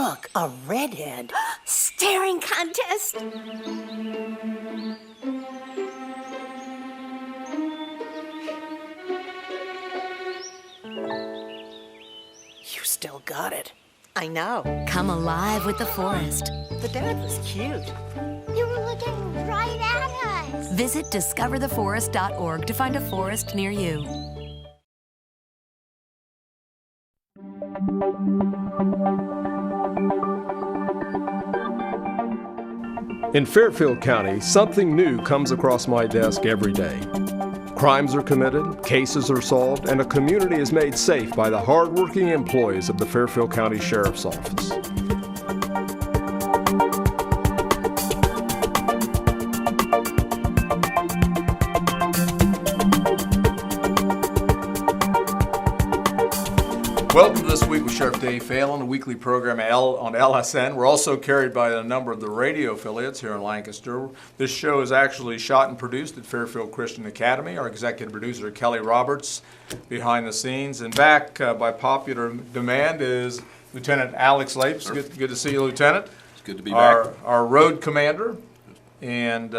look, a redhead. Staring contest. You still got it. I know. Come alive with the forest. The dad was cute. You were looking right at us. Visit discovertheforest.org to find a forest near you. In Fairfield County, something new comes across my desk every day. Crimes are committed, cases are solved, and a community is made safe by the hardworking employees of the Fairfield County Sheriff's Office. Welcome to This Week with Sheriff Dave Phelan, a weekly program on LSN. We're also carried by a number of the radio affiliates here in Lancaster. This show is actually shot and produced at Fairfield Christian Academy. Our executive producer, Kelly Roberts, behind the scenes. And back by popular demand is Lieutenant Alex Lape. Good to see you, Lieutenant. It's good to be back. Our road commander. And,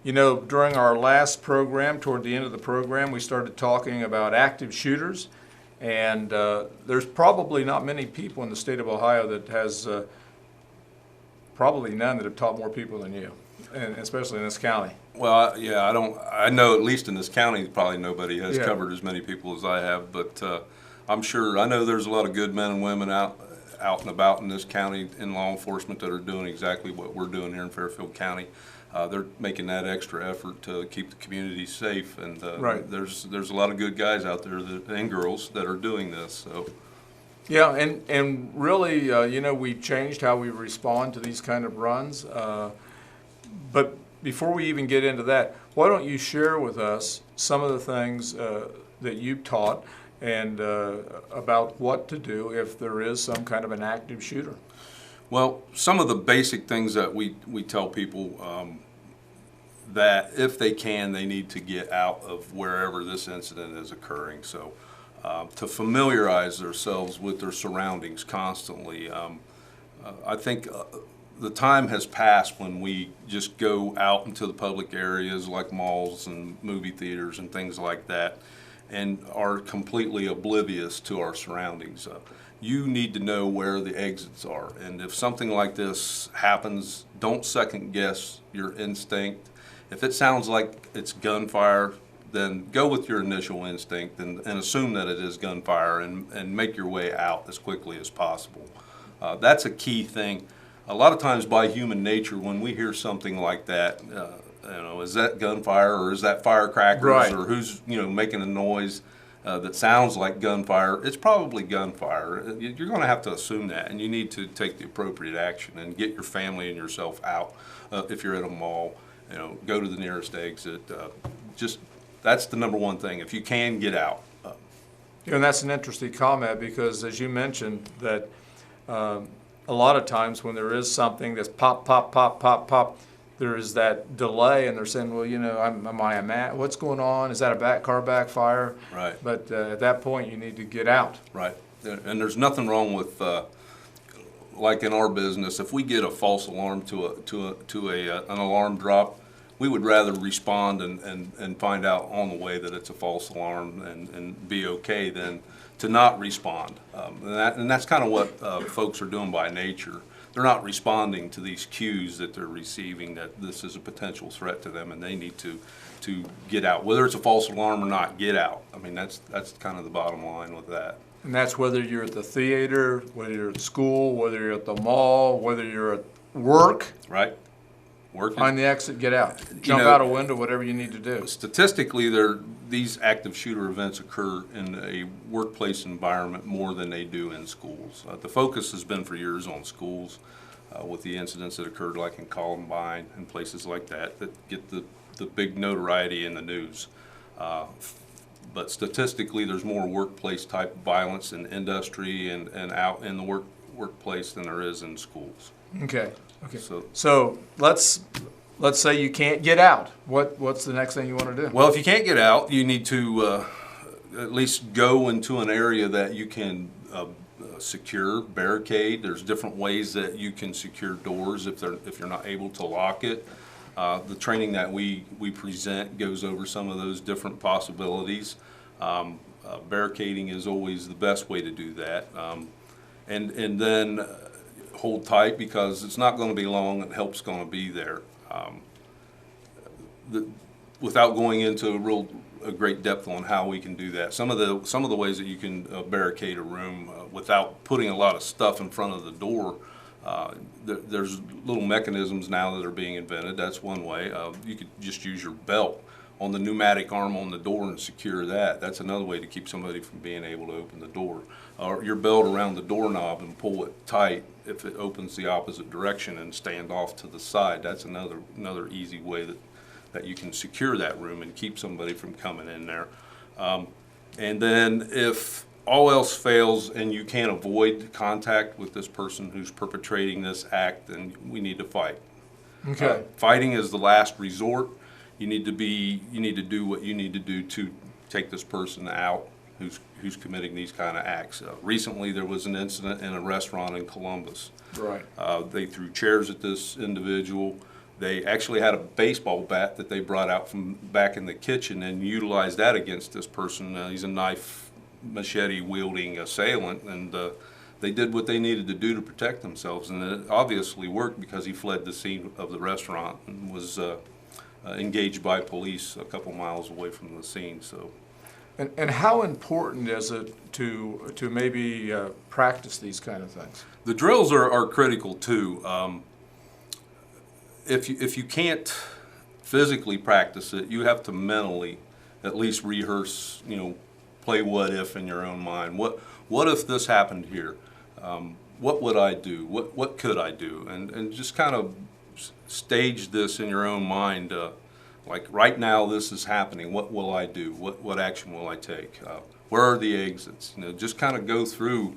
during our last program, toward the end of the program, we started talking about active shooters. And there's probably not many people in the state of Ohio that has, probably none that have taught more people than you, and especially in this county. Well, yeah, I know at least in this county probably nobody has covered as many people as I have, but I'm sure, I know there's a lot of good men and women out and about in this county in law enforcement that are doing exactly what we're doing here in Fairfield County. They're making that extra effort to keep the community safe, and right. There's a lot of good guys out there and girls that are doing this. So, yeah, and really, we changed how we respond to these kind of runs. But before we even get into that, why don't you share with us some of the things that you've taught and about what to do if there is some kind of an active shooter? Well, some of the basic things that we tell people that if they can, they need to get out of wherever this incident is occurring. So to familiarize themselves with their surroundings constantly. I think the time has passed when we just go out into the public areas like malls and movie theaters and things like that and are completely oblivious to our surroundings. You need to know where the exits are, and if something like this happens, don't second guess your instinct. If it sounds like it's gunfire, then go with your initial instinct and assume that it is gunfire and make your way out as quickly as possible. That's a key thing. A lot of times by human nature, when we hear something like that, is that gunfire or is that firecrackers, right, or who's making a noise that sounds like gunfire? It's probably gunfire. You're going to have to assume that, and you need to take the appropriate action and get your family and yourself out. If you're at a mall, go to the nearest exit. That's the number one thing. If you can, get out. And that's an interesting comment because, as you mentioned, that a lot of times when there is something that's pop, pop, pop, pop, pop, there is that delay, and they're saying, well, what's going on? Is that a car backfire? Right. But at that point, you need to get out. Right. And there's nothing wrong with, like in our business, if we get a false alarm to an alarm drop, we would rather respond and find out on the way that it's a false alarm and be okay than to not respond. And that's kind of what folks are doing by nature. They're not responding to these cues that they're receiving that this is a potential threat to them, and they need to get out. Whether it's a false alarm or not, get out. I mean, that's kind of the bottom line with that. And that's whether you're at the theater, whether you're at school, whether you're at the mall, whether you're at work. Right. Working. Find the exit, get out. Jump out a window, whatever you need to do. Statistically, these active shooter events occur in a workplace environment more than they do in schools. The focus has been for years on schools with the incidents that occurred like in Columbine and places like that get the big notoriety in the news. But statistically, there's more workplace type violence in industry and out in the workplace than there is in schools. Okay. So let's say you can't get out. What's the next thing you want to do? Well, if you can't get out, you need to at least go into an area that you can secure, barricade. There's different ways that you can secure doors if you're not able to lock it. The training that we present goes over some of those different possibilities. Barricading is always the best way to do that. And then hold tight, because it's not going to be long and help's going to be there. Without going into a great depth on how we can do that, some of the ways that you can barricade a room without putting a lot of stuff in front of the door. There's little mechanisms now that are being invented. That's one way. You could just use your belt on the pneumatic arm on the door and secure that. That's another way to keep somebody from being able to open the door. Or your belt around the doorknob and pull it tight if it opens the opposite direction and stand off to the side. That's another easy way that you can secure that room and keep somebody from coming in there. And then if all else fails and you can't avoid contact with this person who's perpetrating this act, then we need to fight. Okay. Fighting is the last resort. You need to do what you need to do to take this person out who's committing these kind of acts. Recently there was an incident in a restaurant in Columbus. Right. They threw chairs at this individual. They actually had a baseball bat that they brought out from back in the kitchen and utilized that against this person. He's a knife, machete wielding assailant, and they did what they needed to do to protect themselves, and it obviously worked, because he fled the scene of the restaurant and was engaged by police a couple miles away from the scene. So, And how important is it to maybe practice these kind of things? the drills are critical too. If you can't physically practice it, you have to mentally at least rehearse, play what if in your own mind. What if this happened here? What would I do? What could I do? And just kind of stage this in your own mind. Like right now this is happening. What will I do? What action will I take? Where are the exits? Just kind of go through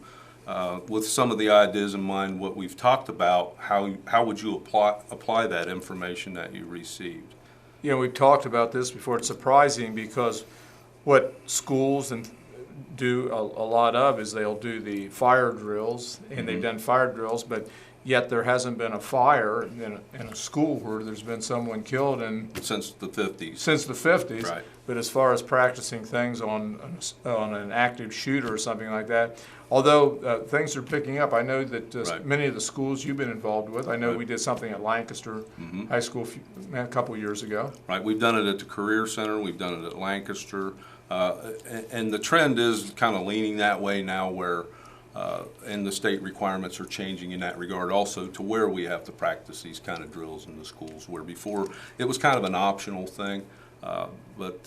with some of the ideas in mind what we've talked about. How would you apply that information that you received? We've talked about this before. It's surprising because what schools do a lot of is they'll do the fire drills, and they've done fire drills, but yet there hasn't been a fire in a school where there's been someone killed Since the 50s. Since the 50s. Right. But as far as practicing things on an active shooter or something like that, although things are picking up, I know that Right. many of the schools you've been involved with, I know we did something at Lancaster High School a couple years ago. Right, we've done it at the Career Center, we've done it at Lancaster, and the trend is kind of leaning that way now, where and the state requirements are changing in that regard also, to where we have to practice these kind of drills in the schools, where before it was kind of an optional thing, but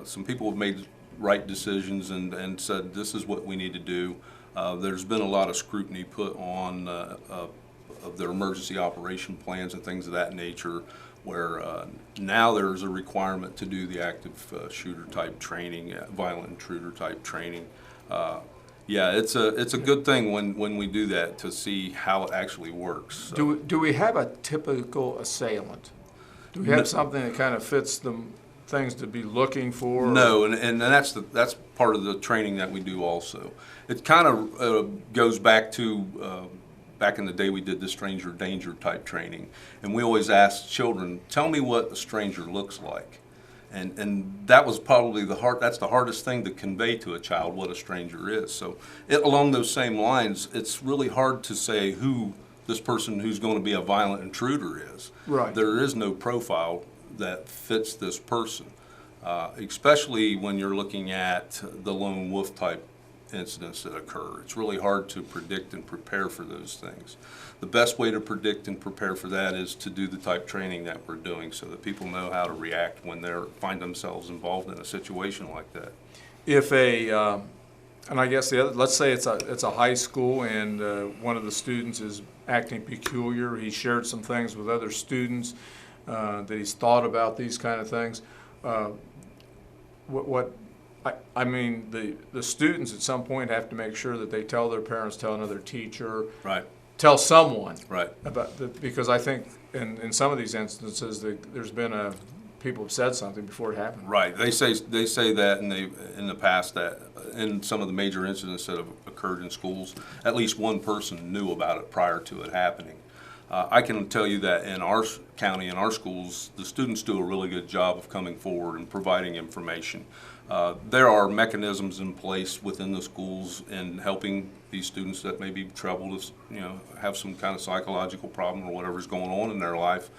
some people have made right decisions and said this is what we need to do. There's been a lot of scrutiny put on of their emergency operation plans and things of that nature, where now there's a requirement to do the active shooter type training, violent intruder type training. Yeah, it's a good thing when we do that, to see how it actually works. So. Do we have a typical assailant? Do we have something that kind of fits the things to be looking for? No, and that's part of the training that we do also. It kind of goes back to back in the day we did the stranger danger type training, and we always asked children, tell me what a stranger looks like. And that was probably that's the hardest thing to convey to a child, what a stranger is. So along those same lines, it's really hard to say who this person who's going to be a violent intruder is. Right. There is no profile that fits this person, especially when you're looking at the lone wolf type incidents that occur. It's really hard to predict and prepare for those things. The best way to predict and prepare for that is to do the type training that we're doing, so that people know how to react when they find themselves involved in a situation like that. If and I guess let's say it's a high school, and one of the students is acting peculiar. He shared some things with other students that he's thought about these kind of things. I mean, the students at some point have to make sure that they tell their parents, tell another teacher, Right. tell someone Right. about because I think in some of these instances there's been a people have said something before it happened. Right. They say that, and they in the past that in some of the major incidents that have occurred in schools, at least one person knew about it prior to it happening. I can tell you that in our county, in our schools, the students do a really good job of coming forward and providing information. There are mechanisms in place within the schools in helping these students that may be troubled, have some kind of psychological problem or whatever's going on in their life.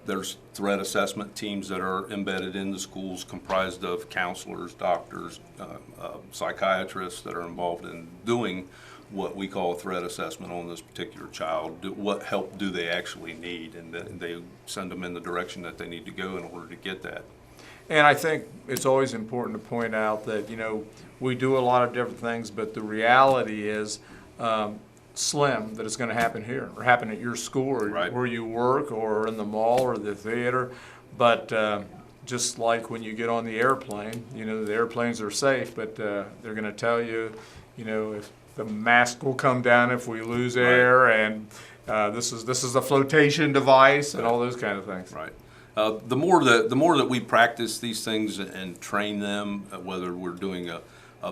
There's threat assessment teams that are embedded in the schools comprised of counselors, doctors, psychiatrists that are involved in doing what we call a threat assessment on this particular child. What help do they actually need? And then they send them in the direction that they need to go in order to get that. And I think it's always important to point out that, we do a lot of different things, but the reality is slim that it's going to happen here or happen at your school or Right. where you work or in the mall or the theater. But just like when you get on the airplane, the airplanes are safe, but they're going to tell you, if the mask will come down if we lose air, and this is a flotation device and all those kind of things. Right. The more that we practice these things and train them, whether we're doing a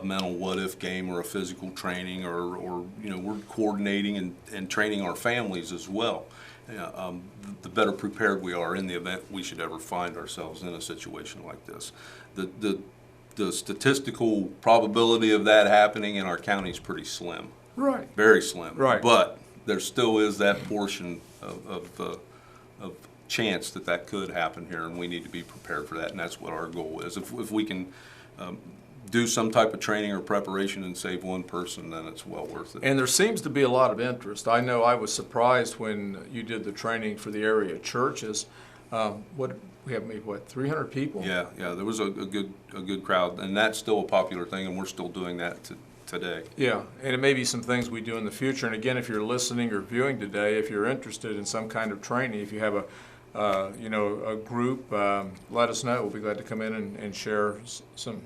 mental what-if game or a physical training, or we're coordinating and training our families as well, the better prepared we are in the event we should ever find ourselves in a situation like this. The statistical probability of that happening in our county is pretty slim. Right. Very slim. Right. But there still is that portion of chance that could happen here, and we need to be prepared for that, and that's what our goal is. If we can do some type of training or preparation and save one person, then it's well worth it. And there seems to be a lot of interest. I know I was surprised when you did the training for the area churches. We have maybe 300 people? Yeah, there was a good crowd, and that's still a popular thing, and we're still doing that today. Yeah, and it may be some things we do in the future. And again, if you're listening or viewing today, if you're interested in some kind of training, if you have a group, let us know. We'll be glad to come in and share some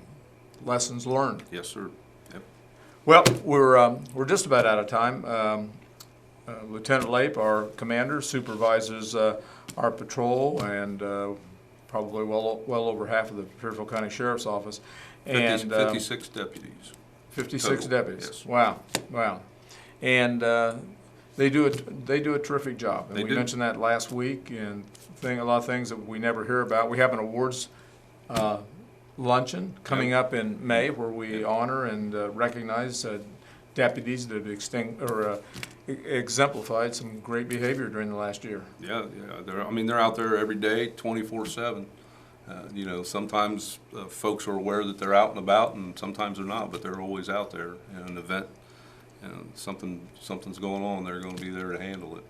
lessons learned. Yes, sir. Yep. Well, we're just about out of time. Lieutenant Lape, our commander, supervises our patrol and probably well over half of the Fairfield County Sheriff's Office. 56 deputies. 56 total. deputies. Yes. Wow. And they do a terrific job. And They we do. mentioned that last week, and a lot of things that we never hear about. We have an awards luncheon coming up in May where we honor and recognize deputies that have exemplified some great behavior during the last year. Yeah. They're out there every day, 24/7. Sometimes folks are aware that they're out and about, and sometimes they're not, but they're always out there in an event. Something's going on, they're going to be there to handle it.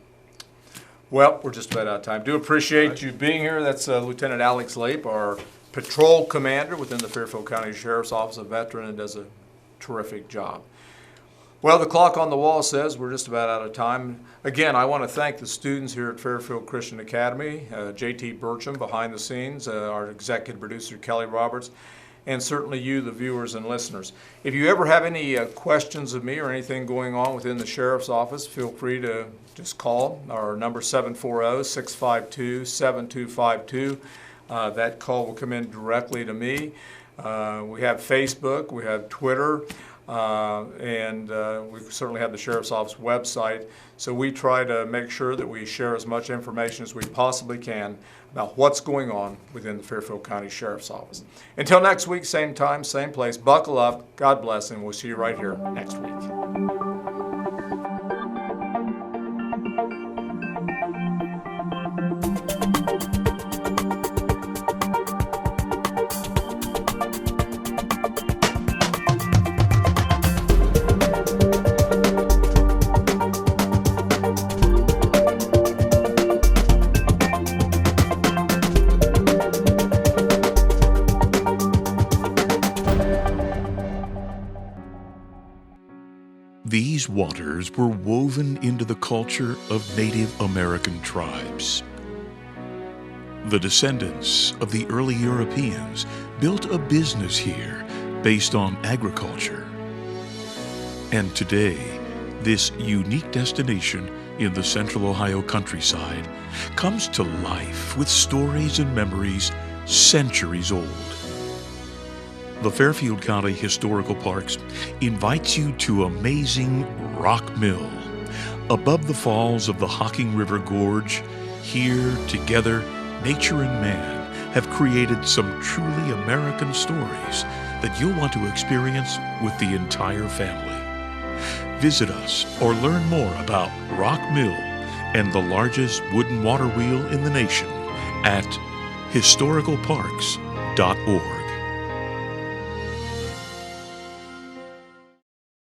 Well, we're just about out of time. Do appreciate you being here. That's Lieutenant Alex Lape, our patrol commander within the Fairfield County Sheriff's Office, a veteran, and does a terrific job. Well, the clock on the wall says we're just about out of time. Again, I want to thank the students here at Fairfield Christian Academy, J.T. Burcham behind the scenes, our executive producer Kelly Roberts, and certainly you, the viewers and listeners. If you ever have any questions of me or anything going on within the Sheriff's Office, feel free to just call. Our number 740-652-7252. That call will come in directly to me. We have Facebook, we have Twitter, and we certainly have the Sheriff's Office website. So we try to make sure that we share as much information as we possibly can about what's going on within the Fairfield County Sheriff's Office. Until next week, same time, same place, buckle up, God bless, and we'll see you right here next week. These waters were woven into the culture of Native American tribes. The descendants of the early Europeans built a business here based on agriculture. And today, this unique destination in the central Ohio countryside comes to life with stories and memories centuries old. The Fairfield County Historical Parks invites you to amazing Rock Mill. Above the falls of the Hocking River Gorge, here together, nature and man have created some truly American stories that you'll want to experience with the entire family. Visit us or learn more about Rock Mill and the largest wooden water wheel in the nation at historicalparks.org.